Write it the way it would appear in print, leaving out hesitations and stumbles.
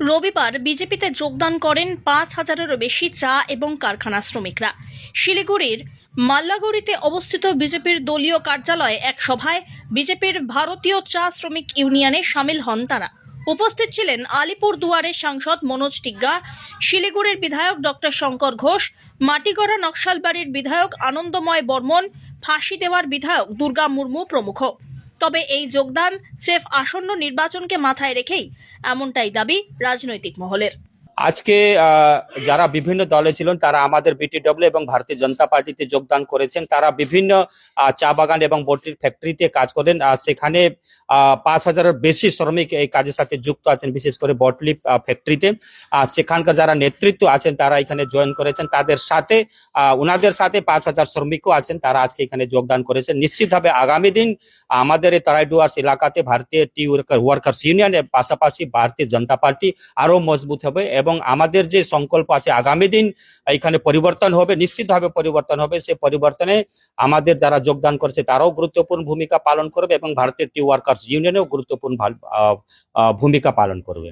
রবিবার বিজেপিতে যোগদান করেন ৫,০০০-এরও বেশি চা এবং কারখানা শ্রমিকরা। শিলিগুড়ির মাল্লাগুড়িতে অবস্থিত বিজেপির দলীয় কার্যালয়ে এক সভায় বিজেপির ভারতীয় চা শ্রমিক ইউনিয়নে সামিল হন তারা। উপস্থিত ছিলেন আলিপুরদুয়ারের সাংসদ মনোজ টিগ্গা, শিলিগুড়ির বিধায়ক ডক্টর শঙ্কর ঘোষ, মাটিগড়া নকশালবাড়ির বিধায়ক আনন্দময় বর্মন, ফাঁসি দেওয়ার বিধায়ক দুর্গা মুর্মু প্রমুখ। তবে এই যোগদান স্রেফ আসন্ন নির্বাচনকে মাথায় রেখেই, এমনটাই দাবি রাজনৈতিক মহলের। আজকে যারা বিভিন্ন দলে ছিলেন তারা আমাদের বিটিডব্লিউ এবং ভারতীয় জনতা পার্টিতে যোগদান করেছেন। তারা বিভিন্ন চা বাগান এবং বটির ফ্যাক্টরিতে কাজ করেন। সেখানে ৫,০০০-এর বেশি শ্রমিক এই কাজের সাথে যুক্ত আছেন, বিশেষ করে বটলি ফ্যাক্টরিতে। সেখানকার যারা নেতৃত্ব আছেন তারা এখানে জয়েন করেছেন। তাদের সাথে ওনাদের সাথে ৫,০০০ শ্রমিকও আছেন, তারা আজকে এখানে যোগদান করেছেন। নিশ্চিতভাবে আগামী দিন আমাদের এই তারাইডুয়ার্স এলাকাতে ভারতীয় টি ওয়ার্কার্স ইউনিয়নের পাশাপাশি ভারতীয় জনতা পার্টি আরো মজবুত হবে এবং আমাদের যে সংকল্প আছে আগামী দিন এখানে পরিবর্তন হবে, নিশ্চিতভাবে পরিবর্তন হবে। সেই পরিবর্তনে আমাদের যারা যোগদান করেছে তারাও গুরুত্বপূর্ণ ভূমিকা পালন করবে এবং ভারতীয় টি ওয়ার্কার্স ইউনিয়নেও গুরুত্বপূর্ণ ভূমিকা পালন করবে।